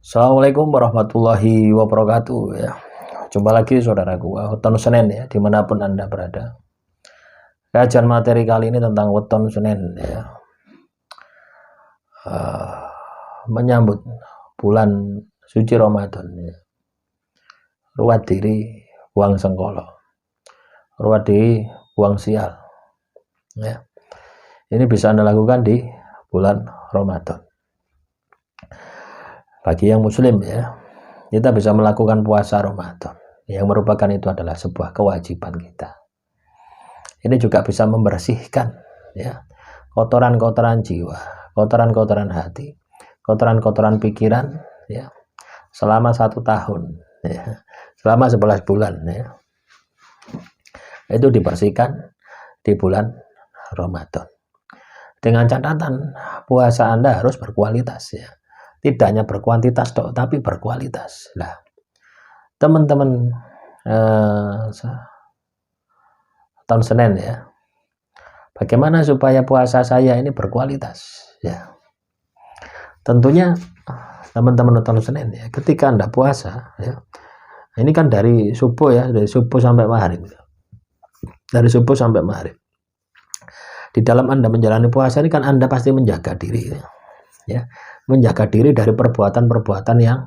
Assalamualaikum warahmatullahi wabarakatuh ya. Jumpa lagi saudaraku, weton Senin ya, dimanapun Anda berada. Kajian materi kali ini tentang weton Senin ya. Menyambut bulan suci Ramadan ya. Ruwat diri buang sengkolo, ruwat diri buang sial ya. Ini bisa Anda lakukan di bulan Ramadan. Bagi yang muslim ya, kita bisa melakukan puasa Ramadan yang merupakan itu adalah sebuah kewajiban kita. Ini juga bisa membersihkan ya kotoran-kotoran jiwa, kotoran-kotoran hati, kotoran-kotoran pikiran ya selama 1 tahun ya, selama 11 bulan ya. Itu dibersihkan di bulan Ramadan. Dengan catatan puasa Anda harus berkualitas ya. Tidak hanya berkuantitas dok, tapi berkualitas. Nah, teman-teman tahun Senin ya, bagaimana supaya puasa saya ini berkualitas ya? Tentunya teman-teman tahun Senin ya, ketika Anda puasa ya, ini kan dari subuh ya, dari subuh sampai maghrib, dari subuh sampai maghrib. Di dalam Anda menjalani puasa ini kan Anda pasti menjaga diri ya, menjaga diri dari perbuatan-perbuatan yang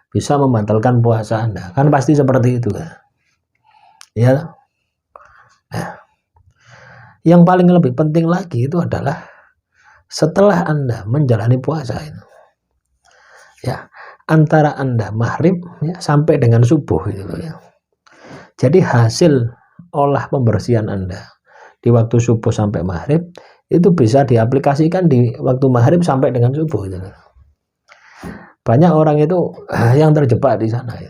bisa membatalkan puasa Anda, kan pasti seperti itu ya. Nah, yang paling lebih penting lagi itu adalah setelah Anda menjalani puasa itu ya, antara Anda maghrib ya, sampai dengan subuh gitu ya. Jadi hasil olah pembersihan Anda di waktu subuh sampai maghrib itu bisa diaplikasikan di waktu maghrib sampai dengan subuh gitu. Banyak orang itu yang terjebak di sana ya.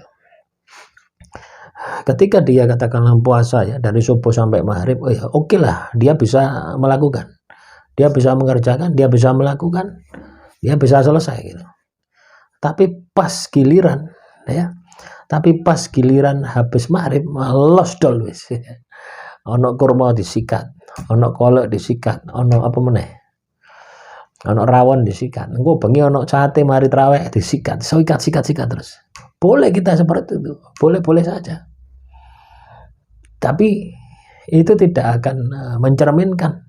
Ketika dia katakanlah puasa ya dari subuh sampai maghrib, oh ya oke lah, dia bisa melakukan, dia bisa mengerjakan, dia bisa melakukan, dia bisa selesai gitu. Tapi pas giliran ya, habis maghrib los dol wis. Ono kurma disikat, ono kolak disikat, ono apa meneh, ono rawon disikat, engko bengi ono sate mari traweh disikat, sikat terus. Boleh kita seperti itu, boleh saja. Tapi itu tidak akan mencerminkan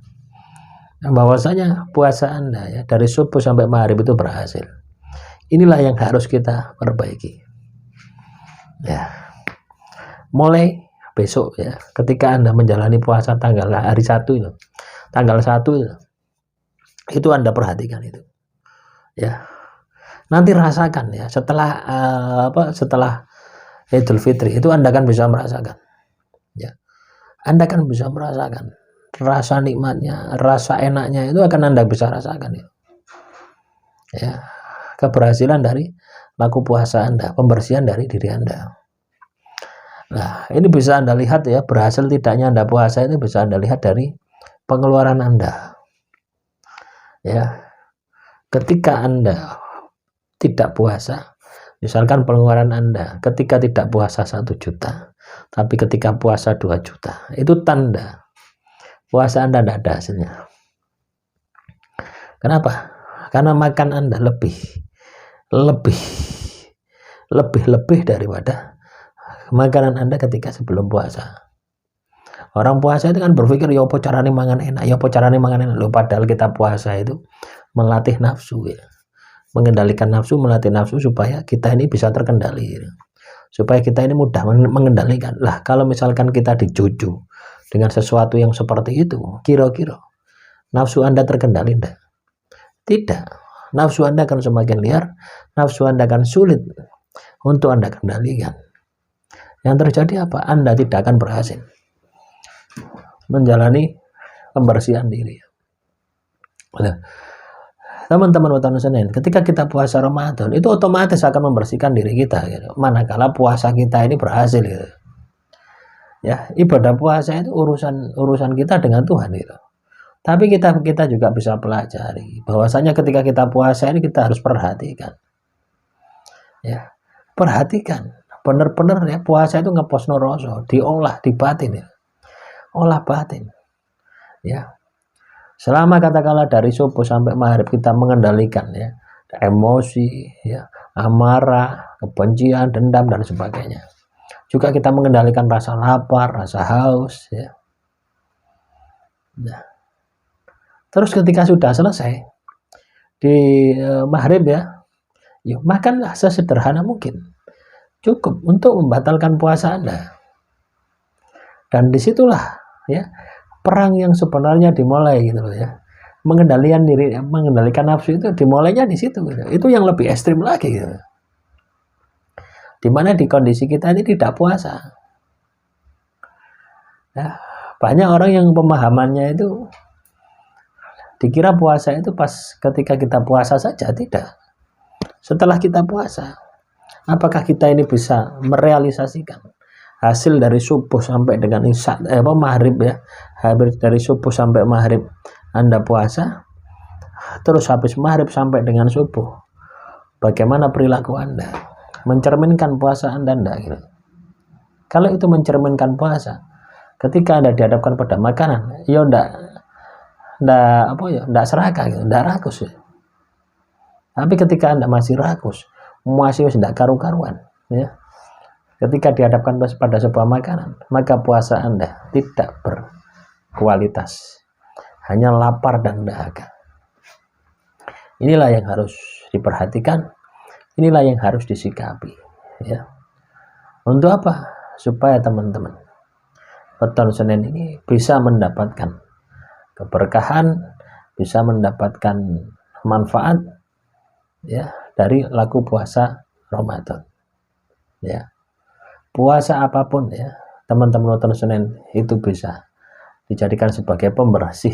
bahwasanya puasa Anda ya dari subuh sampai maghrib itu berhasil. Inilah yang harus kita perbaiki. Ya. Mulai besok ya, ketika Anda menjalani puasa tanggal hari 1 itu, tanggal 1 itu Anda perhatikan itu. Ya. Nanti rasakan ya, setelah Idul Fitri itu Anda kan bisa merasakan. Ya. Anda kan bisa merasakan rasa nikmatnya, rasa enaknya itu akan Anda bisa rasakan ya. Ya. Keberhasilan dari laku puasa Anda, pembersihan dari diri Anda. Nah, ini bisa Anda lihat ya, berhasil tidaknya Anda puasa itu bisa Anda lihat dari pengeluaran Anda. Ya. Ketika Anda tidak puasa, misalkan pengeluaran Anda ketika tidak puasa 1 juta, tapi ketika puasa 2 juta, itu tanda puasa Anda tidak ada hasilnya. Kenapa? Karena makan Anda lebih daripada makanan Anda ketika sebelum puasa. Orang puasa itu kan berpikir ya apa carane mangan enak, Loh, padahal kita puasa itu melatih nafsu ya. Mengendalikan nafsu, melatih nafsu supaya kita ini bisa terkendali. Supaya kita ini mudah mengendalikan. Lah, kalau misalkan kita dijuju dengan sesuatu yang seperti itu, kira-kira nafsu Anda terkendali enggak? Tidak. Nafsu Anda akan semakin liar, nafsu Anda akan sulit untuk Anda kendalikan. Yang terjadi apa? Anda tidak akan berhasil menjalani pembersihan diri. Nah, teman-teman weton Senin, ketika kita puasa Ramadan itu otomatis akan membersihkan diri kita gitu. Manakala puasa kita ini berhasil gitu. Ya, ibadah puasa itu urusan kita dengan Tuhan gitu. Tapi kita juga bisa pelajari bahwasanya ketika kita puasa ini kita harus perhatikan. Ya, perhatikan benar-benar ya, puasa itu ngeposno rasa, diolah di batin ya. Olah batin. Ya. Selama katakanlah dari subuh sampai maghrib kita mengendalikan ya, emosi, ya, amarah, kebencian, dendam dan sebagainya. Juga kita mengendalikan rasa lapar, rasa haus, ya. Nah, terus ketika sudah selesai di maghrib ya, yuk makanlah sesederhana mungkin, cukup untuk membatalkan puasa Anda. Dan disitulah ya perang yang sebenarnya dimulai gitu loh ya. Mengendalikan nafsu itu dimulainya di situ gitu. Itu yang lebih ekstrim lagi gitu. Dimana di kondisi kita ini tidak puasa. Ya, banyak orang yang pemahamannya itu dikira puasa itu pas ketika kita puasa saja, tidak. Setelah kita puasa, apakah kita ini bisa merealisasikan hasil dari subuh sampai dengan maghrib ya, habis dari subuh sampai maghrib Anda puasa, terus habis maghrib sampai dengan subuh, bagaimana perilaku Anda? Mencerminkan puasa Anda enggak gitu? Kalau itu mencerminkan puasa, ketika Anda dihadapkan pada makanan, ya enggak serakah gitu, enggak rakus ya. Tapi ketika Anda masih rakus, masih tidak karu-karuan ya, ketika dihadapkan pada sebuah makanan, maka puasa Anda tidak berkualitas, hanya lapar dan dahaga. Inilah yang harus diperhatikan, inilah yang harus disikapi ya. Untuk apa? Supaya teman-teman Weton Senin ini bisa mendapatkan keberkahan, bisa mendapatkan manfaat ya dari laku puasa Ramadan ya. Puasa apapun ya teman-teman Weton Senin itu bisa dijadikan sebagai pembersih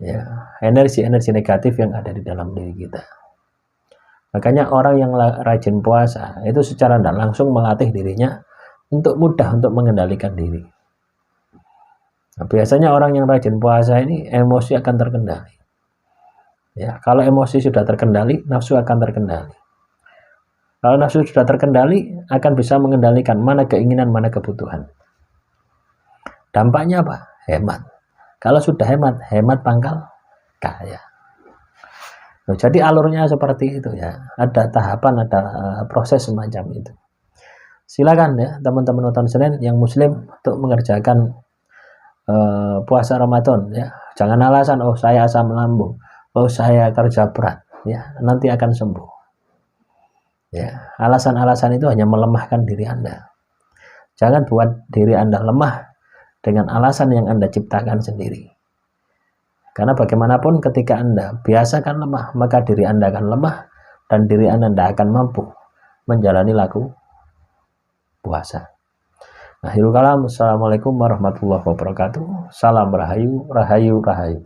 ya energi-energi negatif yang ada di dalam diri kita. Makanya orang yang rajin puasa itu secara tidak langsung melatih dirinya untuk mudah untuk mengendalikan diri. Nah, biasanya orang yang rajin puasa ini emosi akan terkendali. Ya, kalau emosi sudah terkendali, nafsu akan terkendali. Kalau nafsu sudah terkendali, akan bisa mengendalikan mana keinginan, mana kebutuhan. Dampaknya apa? Hemat. Kalau sudah hemat pangkal kaya. Nah, jadi alurnya seperti itu ya. Ada tahapan, ada proses semacam itu. Silakan ya teman-teman Weton Senin yang muslim untuk mengerjakan puasa Ramadan ya. Jangan alasan saya asam lambung, saya kerja berat ya, nanti akan sembuh. Ya, alasan-alasan itu hanya melemahkan diri Anda. Jangan buat diri Anda lemah dengan alasan yang Anda ciptakan sendiri. Karena bagaimanapun ketika Anda biasakan lemah, maka diri Anda akan lemah dan diri Anda tidak akan mampu menjalani laku puasa. Akhirul kalam, assalamualaikum warahmatullahi wabarakatuh. Salam rahayu, rahayu, rahayu.